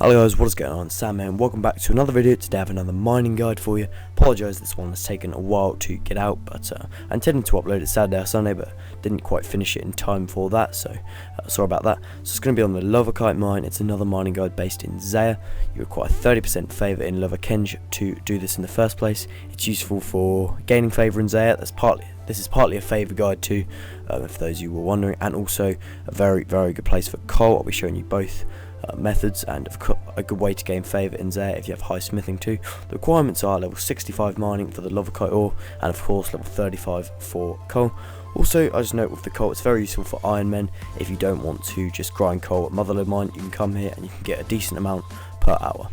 Hello guys, what is going on? Sam here and welcome back to another video. Today I have another mining guide for you. Apologise, this one has taken a while to get out, but I intended to upload it Saturday or Sunday, but didn't quite finish it in time for that, so sorry about that. So it's going to be on the Lovakite mine. It's another mining guide based in Zeah. You require 30% favour in Lovakengj to do this in the first place. It's useful for gaining favour in Zeah. This is partly a favour guide too, if those of you were wondering, and also a very good place for coal. I'll be showing you both methods and a good way to gain favour in Zeah if you have high smithing too. The requirements are level 65 mining for the Lovakite ore, and of course level 35 for coal. Also, I just note with the coal, it's very useful for ironmen. If you don't want to just grind coal at Motherlode mine, you can come here and you can get a decent amount per hour.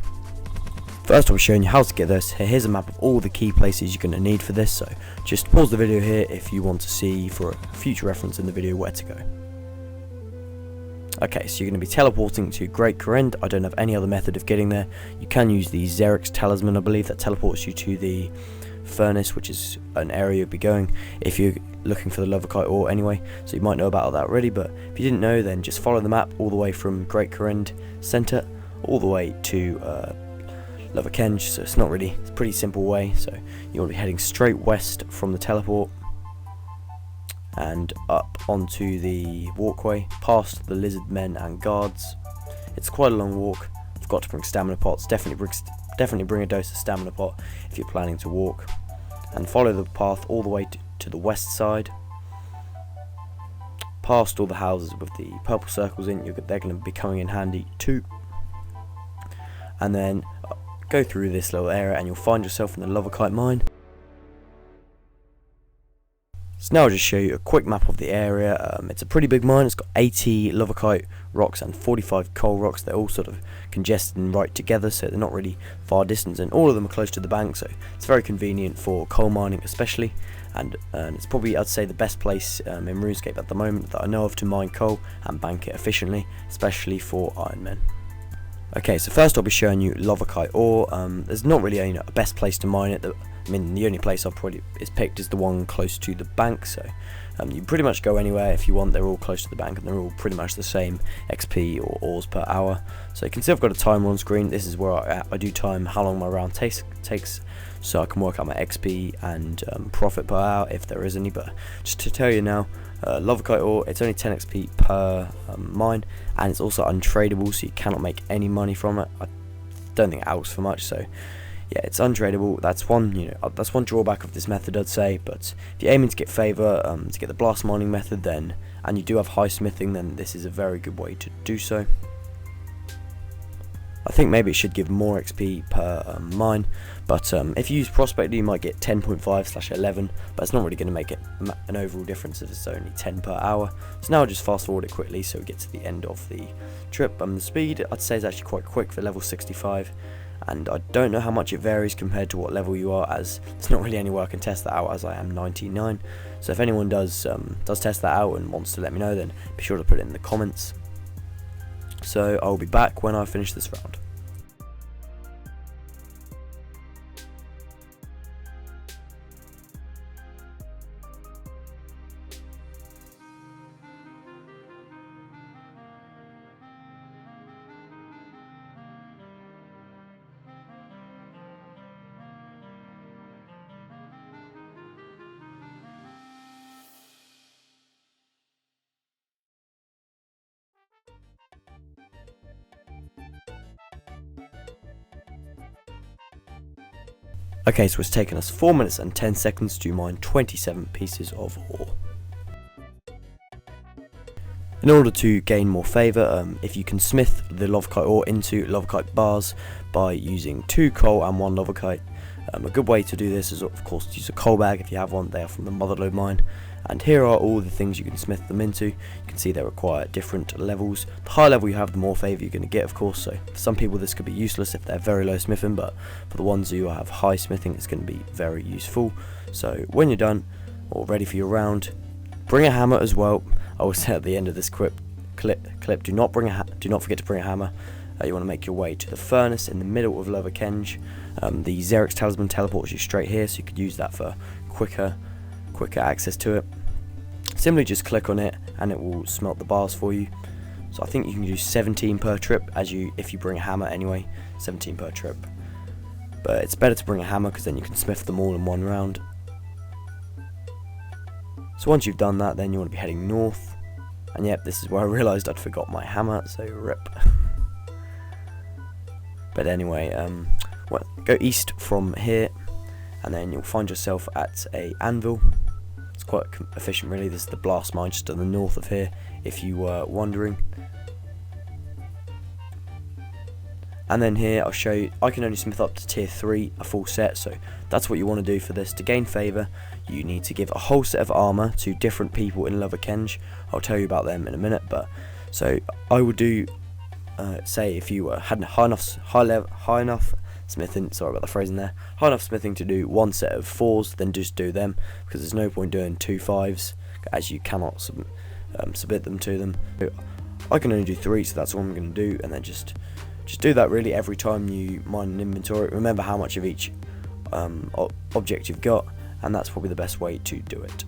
First, I'll be showing you how to get this. Here's a map of all the key places you're going to need for this, so just pause the video here if you want to see for a future reference in the video where to go. Okay, so you're going to be teleporting to Great Corrend. I don't have any other method of getting there. You can use the Zeah's talisman, I believe, that teleports you to the furnace, which is an area you'll be going if you're looking for the Lovakite ore anyway. So you might know about that already, but if you didn't know, then just follow the map all the way from Great Corrend Centre all the way to Lovakengj. So it's a pretty simple way. So you want to be heading straight west from the teleport and up onto the walkway past the lizard men and guards. It's quite a long walk. Forgot to bring stamina pots. Definitely bring a dose of stamina pot if you're planning to walk, and follow the path all the way to the west side, past all the houses with the purple circles in. They're going to be coming in handy too, and then go through this little area and you'll find yourself in the Lovakite mine. So now I'll just show you a quick map of the area. It's a pretty big mine. It's got 80 Lovakite rocks and 45 coal rocks. They're all sort of congested and right together, so they're not really far distance, and all of them are close to the bank, so it's very convenient for coal mining especially, and it's probably, I'd say, the best place in RuneScape at the moment that I know of to mine coal and bank it efficiently, especially for ironmen. Okay, so first I'll be showing you Lovakite ore. There's not really a best place to mine it. The only place I've probably picked is the one close to the bank, so you pretty much go anywhere if you want. They're all close to the bank and they're all pretty much the same XP or ores per hour. So you can see I've got a timer on screen. This is where I do time how long my round takes, so I can work out my XP and profit per hour if there is any. But just to tell you now, Lovakite ore, it's only 10 XP per mine, and it's also untradeable, so you cannot make any money from it. I don't think it helps for much, so yeah, it's untradeable. That's one drawback of this method, I'd say. But if you're aiming to get favour, to get the blast mining method, then, and you do have high smithing, then this is a very good way to do so. I think maybe it should give more XP per mine, but if you use Prospector, you might get 10.5/11, but it's not really going to make it an overall difference if it's only 10 per hour. So now I'll just fast forward it quickly so we get to the end of the trip. The speed, I'd say, is actually quite quick for level 65. And I don't know how much it varies compared to what level you are, as there's not really anywhere I can test that out, as I am 99. So if anyone does test that out and wants to let me know, then be sure to put it in the comments. So I'll be back when I finish this round. Okay, so it's taken us 4 minutes and 10 seconds to mine 27 pieces of ore. In order to gain more favour, if you can smith the Lovakite ore into Lovakite bars by using 2 coal and 1 Lovakite, a good way to do this is, of course, to use a coal bag if you have one. They are from the Motherlode mine, and here are all the things you can smith them into. You can see they require different levels. The higher level you have, the more favour you're going to get, of course, so for some people this could be useless if they're very low smithing, but for the ones who have high smithing, it's going to be very useful. So when you're done or ready for your round, bring a hammer as well. I will say at the end of this clip, do not forget to bring a hammer. You want to make your way to the furnace in the middle of Lovakengj. The Zeah's talisman teleports you straight here, so you could use that for quicker access to it. Simply just click on it and it will smelt the bars for you. So I think you can do 17 per trip if you bring a hammer anyway, 17 per trip. But it's better to bring a hammer because then you can smith them all in one round. So once you've done that, then you want to be heading north. And yep, this is where I realised I'd forgot my hammer, so rip. But anyway, go east from here, and then you'll find yourself at a anvil. It's quite efficient really. This is the blast mine just to the north of here, if you were wondering. And then here I'll show you, I can only smith up to tier 3, a full set, so that's what you want to do for this. To gain favour, you need to give a whole set of armour to different people in Lovakengj. I'll tell you about them in a minute, but so I would do, say if you had high enough smithing, sorry about the phrasing there, high enough smithing to do one set of 4s, then just do them, because there's no point doing 2 5s, as you cannot submit them to them. So I can only do 3, so that's what I'm going to do, and then just do that really every time you mine an inventory. Remember how much of each object you've got, and that's probably the best way to do it.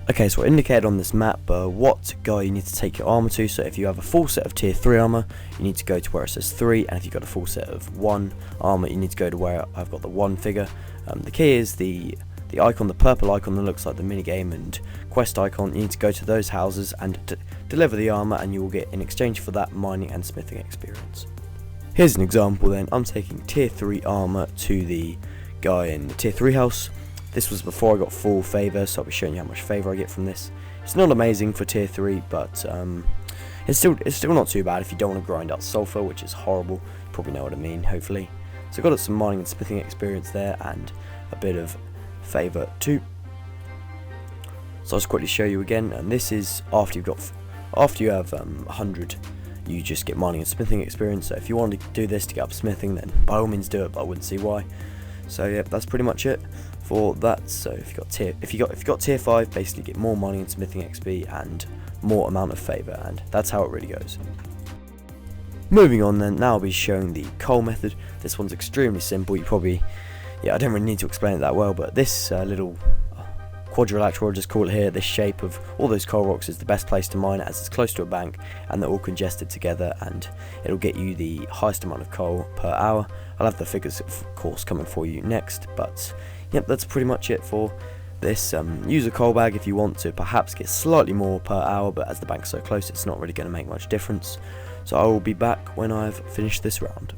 Okay, so I indicated on this map what guy you need to take your armor to. So if you have a full set of tier 3 armor, you need to go to where it says 3, and if you've got a full set of 1 armor, you need to go to where I've got the 1 figure. The key is the icon, the purple icon that looks like the minigame and quest icon. You need to go to those houses and deliver the armor, and you will get, in exchange for that, mining and smithing experience. Here's an example then. I'm taking tier 3 armor to the guy in the tier 3 house. This was before I got full favour, so I'll be showing you how much favour I get from this. It's not amazing for tier 3, but it's still not too bad if you don't want to grind out sulfur, which is horrible. You probably know what I mean, hopefully. So I got some mining and smithing experience there, and a bit of favour too. So I'll just quickly show you again, and this is after you have 100, you just get mining and smithing experience. So if you want to do this to get up smithing, then by all means do it, but I wouldn't see why. So yeah, that's pretty much it for that. So if you got tier 5, basically get more mining and smithing XP and more amount of favour, and that's how it really goes. Moving on then, now I'll be showing the coal method. This one's extremely simple. I don't really need to explain it that well, but this little quadrilateral, I'll just call it here, this shape of all those coal rocks is the best place to mine it, as it's close to a bank and they're all congested together, and it'll get you the highest amount of coal per hour. I'll have the figures of course coming for you next, but yep, that's pretty much it for this. Use a coal bag if you want to perhaps get slightly more per hour, but as the bank's so close, it's not really going to make much difference. So I will be back when I've finished this round.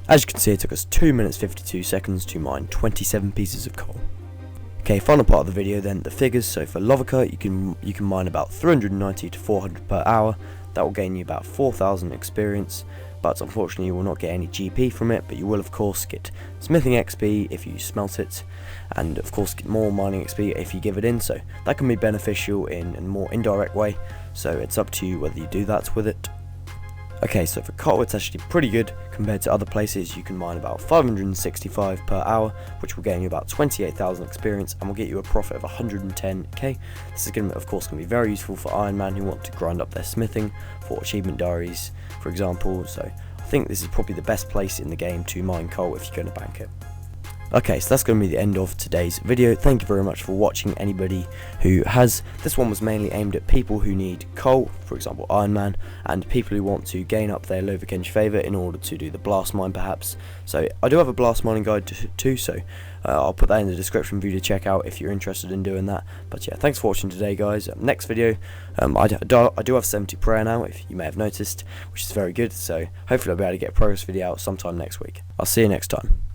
As you can see, it took us 2 minutes 52 seconds to mine 27 pieces of coal. Okay, final part of the video then, the figures. So for Lovakite, you can mine about 390 to 400 per hour. That will gain you about 4,000 experience, but unfortunately you will not get any GP from it, but you will of course get smithing XP if you smelt it, and of course get more mining XP if you give it in, so that can be beneficial in a more indirect way, so it's up to you whether you do that with it. Okay, so for coal it's actually pretty good compared to other places. You can mine about 565 per hour, which will gain you about 28,000 experience and will get you a profit of 110k. This is going to, of course, be very useful for Ironman who want to grind up their smithing for achievement diaries, for example. So I think this is probably the best place in the game to mine coal if you're going to bank it. Okay, so that's going to be the end of today's video. Thank you very much for watching, anybody who has. This one was mainly aimed at people who need coal, for example Ironman, and people who want to gain up their Lovakengj favour in order to do the blast mine perhaps. So I do have a blast mining guide too, so I'll put that in the description for you to check out if you're interested in doing that. But yeah, thanks for watching today guys. Next video, I do have 70 prayer now, if you may have noticed, which is very good, so hopefully I'll be able to get a progress video out sometime next week. I'll see you next time.